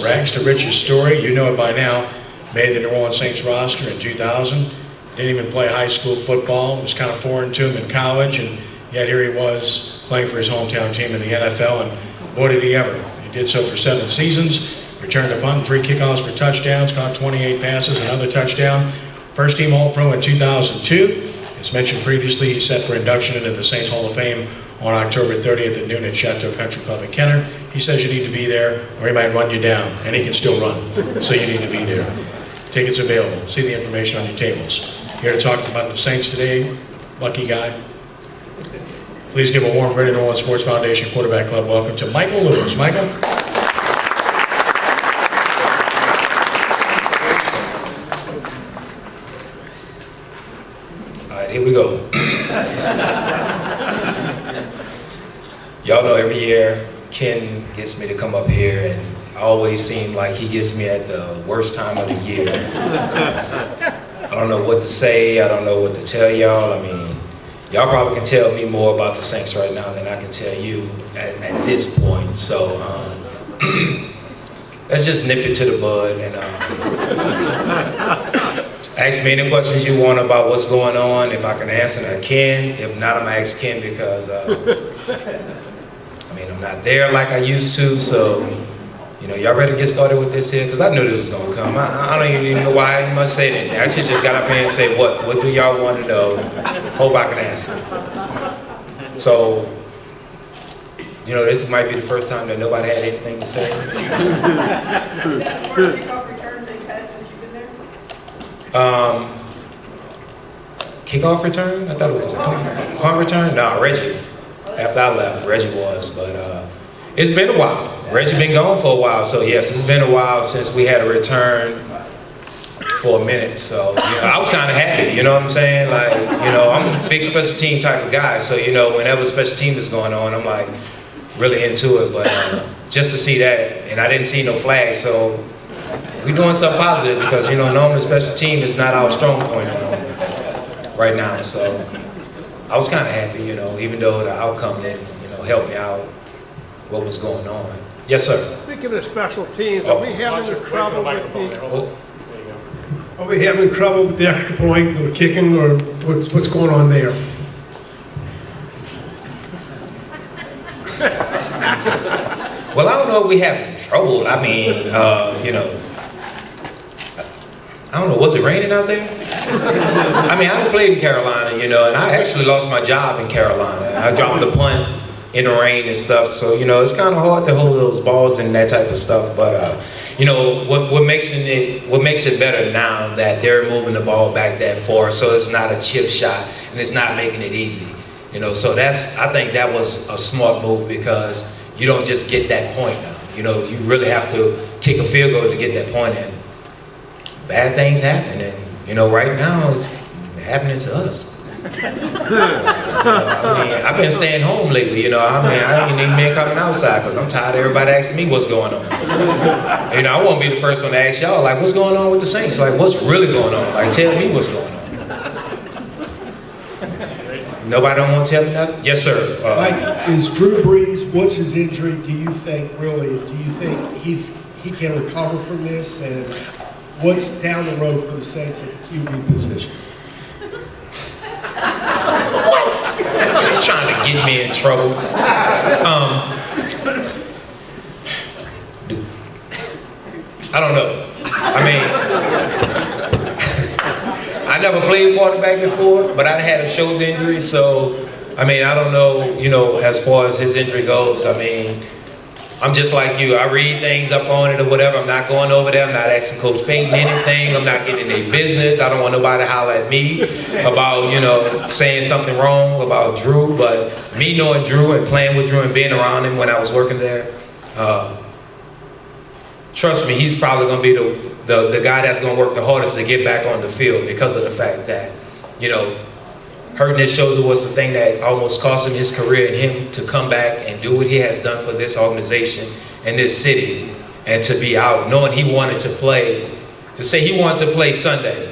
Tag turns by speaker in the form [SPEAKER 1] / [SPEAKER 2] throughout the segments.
[SPEAKER 1] a rags to riches story. You know it by now. Made the New Orleans Saints roster in 2000. Didn't even play high school football. It was kind of foreign to him in college, and yet here he was playing for his hometown team in the NFL, and boy did he ever. He did so for 7 seasons, returned a punt, 3 kickoffs for touchdowns, caught 28 passes, another touchdown. First team All-Pro in 2002. As mentioned previously, he's set for induction into the Saints Hall of Fame on October 30th at noon at Chateau Country Club in Kenner. He says you need to be there or he might run you down, and he can still run, so you need to be there. Tickets available. See the information on your tables. Here to talk about the Saints today, lucky guy. Please give a warm Greater New Orleans Sports Foundation Quarterback Club welcome to Micheal Lewis. Michael?
[SPEAKER 2] All right, here we go. Y'all know every year Ken gets me to come up here, and I always seem like he gets me at the worst time of the year. I don't know what to say, I don't know what to tell y'all. I mean, y'all probably can tell me more about the Saints right now than I can tell you at this point. So let's just nip it to the bud and ask me any questions you want about what's going on. If I can answer them, I can. If not, I'm gonna ask Ken because I mean, I'm not there like I used to, so you know, y'all ready to get started with this here? Because I knew this was gonna come. I don't even know why I must say anything. I should just got up here and say, what do y'all want to know? Hope I can answer. So, you know, this might be the first time that nobody had anything to say. Kickoff return? I thought it was a punt return? No, Reggie. After I left, Reggie was, but it's been a while. Reggie been gone for a while, so yes, it's been a while since we had a return for a minute. So, you know, I was kind of happy, you know what I'm saying? Like, you know, I'm a big special team type of guy, so, you know, whenever special team is going on, I'm like really into it. But just to see that, and I didn't see no flag, so we're doing something positive because, you know, normally special team is not our strong point right now. So I was kind of happy, you know, even though the outcome didn't, you know, help me out what was going on. Yes, sir.
[SPEAKER 3] Speaking of special teams, are we having trouble with the?
[SPEAKER 4] Are we having trouble with the extra point or kicking, or what's going on there?
[SPEAKER 2] Well, I don't know if we having trouble. I mean, you know, I don't know. Was it raining out there? I mean, I played in Carolina, you know, and I actually lost my job in Carolina. I dropped the punt in the rain and stuff, so you know it's kind of hard to hold those balls and that type of stuff. But you know what makes it better now that they're moving the ball back that far, so it's not a chip shot and it's not making it easy. You know, so I think that was a smart move because you don't just get that point now. You know, you really have to kick a field goal to get that point in. Bad things happen, and you know right now it's happening to us. I mean, I've been staying home lately, you know. I mean, I ain't even been coming outside because I'm tired of everybody asking me what's going on. You know, I won't be the first one to ask y'all, like, what's going on with the Saints? Like, what's really going on? Like, tell me what's going on. Nobody don't want to tell me nothing? Yes, sir.
[SPEAKER 4] Mike, is Drew Brees, what's his injury, do you think, really? Do you think he can recover from this? And what's down the road for the Saints at the QB position?
[SPEAKER 2] What? You're trying to get me in trouble. Dude, I don't know. I mean, I never played quarterback before, but I had a shoulder injury, so I mean, I don't know, you know, as far as his injury goes. I mean, I'm just like you. I read things up on it or whatever. I'm not going over there. I'm not asking Coach Payton anything. I'm not getting in their business. I don't want nobody to holler at me about, you know, saying something wrong about Drew. But me knowing Drew and playing with Drew and being around him when I was working there, trust me, he's probably going to be the guy that's going to work the hardest to get back on the field because of the fact that, you know, hurting his shoulder was the thing that almost cost him his career, and him to come back and do what he has done for this organization and this city, and to be out, knowing he wanted to play, to say he wanted to play Sunday.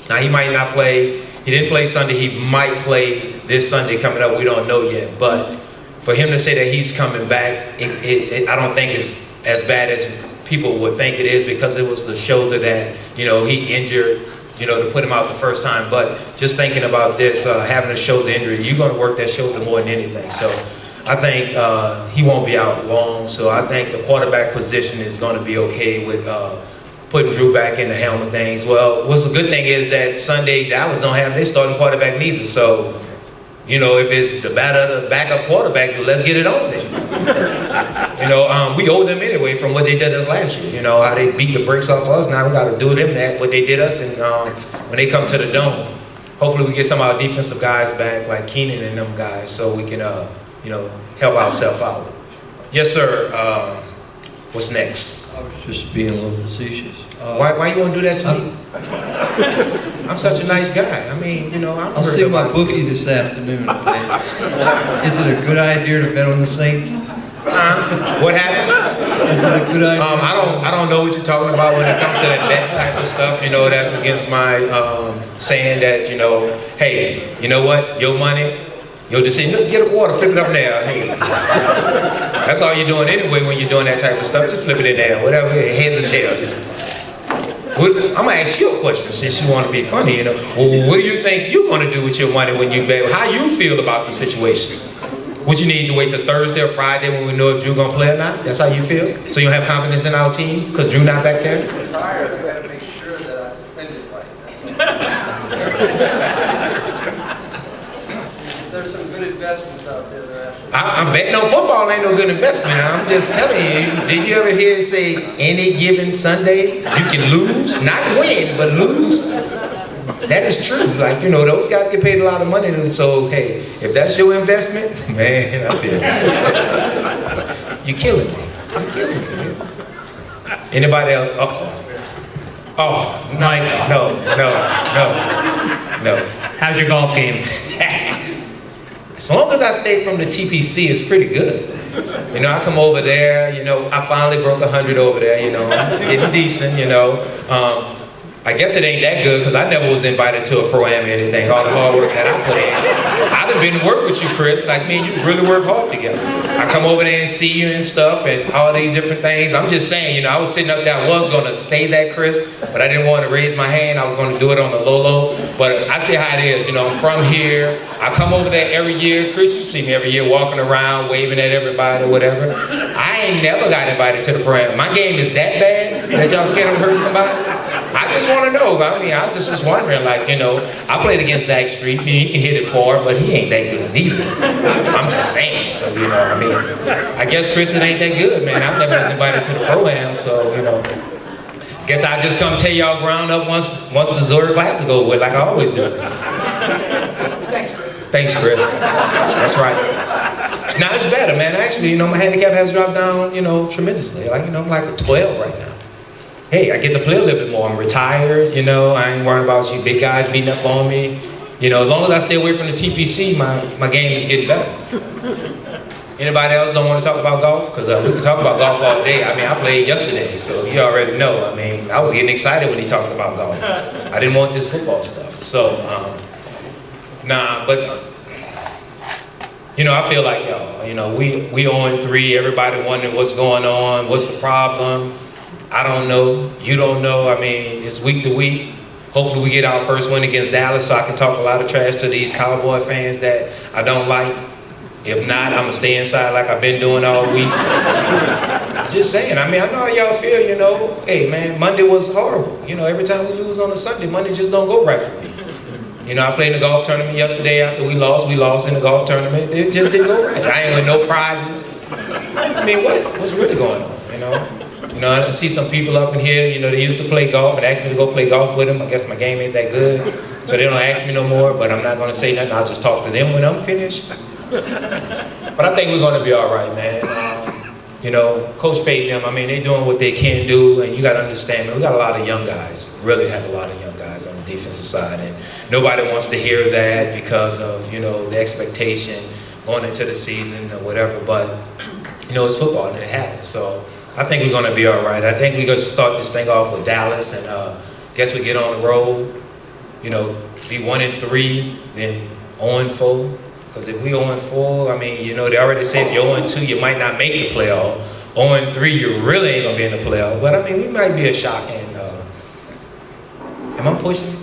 [SPEAKER 2] Now he might not play, he didn't play Sunday, he might play this Sunday coming up, we don't know yet, but for him to say that he's coming back, I don't think it's as bad as people would think it is, because it was the shoulder that, you know, he injured, you know, to put him out the first time. But just thinking about this, having a shoulder injury, you're going to work that shoulder more than anything. So I think he won't be out long. So I think the quarterback position is going to be okay with putting Drew back in the helm of things. Well, what's the good thing is that Sunday Dallas don't have their starting quarterback neither. So, you know, if it's the backup quarterbacks, well, let's get it on then. You know, we owe them anyway from what they did us last year. You know, how they beat the brakes off of us. Now we got to do them that, what they did us, and when they come to the Dome. Hopefully we get some of our defensive guys back, like Keenan and them guys, so we can, you know, help ourselves out. Yes, sir. What's next?
[SPEAKER 5] I was just being a little facetious.
[SPEAKER 2] Why you want to do that to me? I'm such a nice guy. I mean, you know,
[SPEAKER 5] I'll see my bookie this afternoon. Okay? Is it a good idea to bet on the Saints?
[SPEAKER 2] What happened?
[SPEAKER 5] Is it a good idea?
[SPEAKER 2] I don't know what you're talking about when it comes to that bet type of stuff. You know, that's against my saying that, you know, hey, you know what, your money, your decision, get a quarter, flip it up there. Hey, that's all you're doing anyway when you're doing that type of stuff. Just flip it in there, whatever, heads or tails. Just. I'm gonna ask you a question since you want to be funny. You know, well, what do you think you're gonna do with your money when you bet? How you feel about the situation? Would you need to wait till Thursday or Friday when we know if Drew gonna play or not? That's how you feel? So you don't have confidence in our team because Drew not back there?
[SPEAKER 6] Prior, I gotta make sure that I spend it right. There's some good investments out there that are actually.
[SPEAKER 2] I'm betting on football ain't no good investment. I'm just telling you. Did you ever hear it say any given Sunday you can lose? Not win, but lose. That is true. Like, you know, those guys get paid a lot of money. So, hey, if that's your investment, man, I feel it. You're killing me. You're killing me. Anybody else? Oh, Mike, no.
[SPEAKER 7] How's your golf game?
[SPEAKER 2] As long as I stay from the TPC, it's pretty good. You know, I come over there, you know, I finally broke 100 over there, you know, getting decent, you know. I guess it ain't that good because I never was invited to a pro-am or anything, all the hard work that I put in. I'd have been to work with you, Chris, like me and you really work hard together. I come over there and see you and stuff and all these different things. I'm just saying, you know, I was sitting up there, I was going to say that, Chris, but I didn't want to raise my hand. I was going to do it on the low. But I see how it is, you know, I'm from here. I come over there every year. Chris, you see me every year walking around, waving at everybody or whatever. I ain't never got invited to the pro-am. My game is that bad that y'all scared to hurt somebody? I just want to know. I mean, I just was wondering, like, you know, I played against Zach Street. He can hit it far, but he ain't that good neither. I'm just saying. So, you know, I mean, I guess Chris ain't that good, man. I never was invited to the pro-am, so, you know. Guess I'll just come tell y'all ground up once the Zora Classic is over with, like I always do. Thanks, Chris. That's right. Now, it's better, man. Actually, you know, my handicap has dropped down, you know, tremendously. Like, you know, I'm like a 12 right now. Hey, I get to play a little bit more. I'm retired, you know, I ain't worrying about you big guys beating up on me. You know, as long as I stay away from the TPC, my game is getting better. Anybody else don't want to talk about golf? Because we can talk about golf all day. I mean, I played yesterday, so you already know. I mean, I was getting excited when he talked about golf. I didn't want this football stuff. So, but, you know, I feel like, y'all, you know, we 0-3, everybody wondering what's going on, what's the problem. I don't know. You don't know. I mean, it's week to week. Hopefully we get our first win against Dallas so I can talk a lot of trash to these Cowboy fans that I don't like. If not, I'm going to stay inside like I've been doing all week. Just saying. I mean, I know how y'all feel, you know. Hey, man, Monday was horrible. You know, every time we lose on a Sunday, Monday just don't go right for me. You know, I played in the golf tournament yesterday after we lost. We lost in the golf tournament. It just didn't go right. I ain't with no prizes. I mean, what's really going on, you know? You know, I see some people up in here, you know, they used to play golf and asked me to go play golf with them. I guess my game ain't that good, so they don't ask me no more, but I'm not going to say nothing. I'll just talk to them when I'm finished. But I think we're going to be all right, man. You know, Coach paid them. I mean, they're doing what they can do, and you got to understand, man, we got a lot of young guys, really have a lot of young guys on the defensive side, and nobody wants to hear that because of, you know, the expectation going into the season or whatever, but, you know, it's football and it happens, so I think we're going to be all right. I think we're going to start this thing off with Dallas, and guess we get on the road, you know, be 1-3, then 0-4. Because if we 0-4, I mean, you know, they already said if you're 0-2, you might not make the playoff. 0-3, you really ain't gonna be in the playoff. But I mean, we might be a shock. And am I pushing?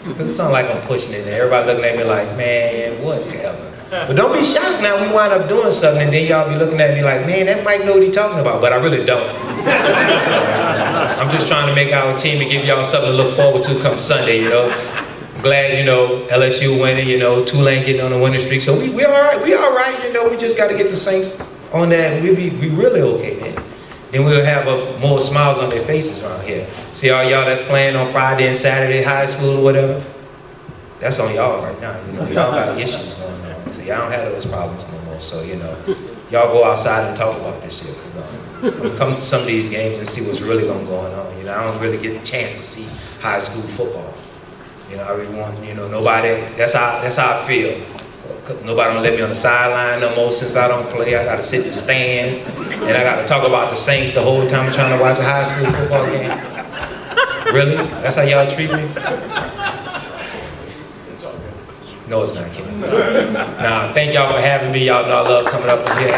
[SPEAKER 2] Because it sounds like I'm pushing it. And everybody looking at me like, man, whatever. But don't be shocked now. We wind up doing something, and then y'all be looking at me like, man, that might know what he's talking about. But I really don't. So, I'm just trying to make our team and give y'all something to look forward to come Sunday. You know. I'm glad, you know, LSU winning, you know, Tulane getting on the winning streak. So we all right. We all right. You know, we just got to get the Saints on that. We really okay then. Then we'll have more smiles on their faces around here. See all y'all that's playing on Friday and Saturday, high school or whatever. That's on y'all right now. You know, y'all got issues going on. See, I don't have those problems no more. So, you know, y'all go outside and talk about this shit. Because I'm come to some of these games and see what's really going on. You know, I don't really get a chance to see high school football. You know, I really want, you know, nobody, that's how I feel. Nobody don't let me on the sideline no more since I don't play. I gotta sit in the stands, and I gotta talk about the Saints the whole time I'm trying to watch a high school football game. Really? That's how y'all treat me? No, it's not, Kenny. Nah, thank y'all for having me. Y'all know I love coming up here.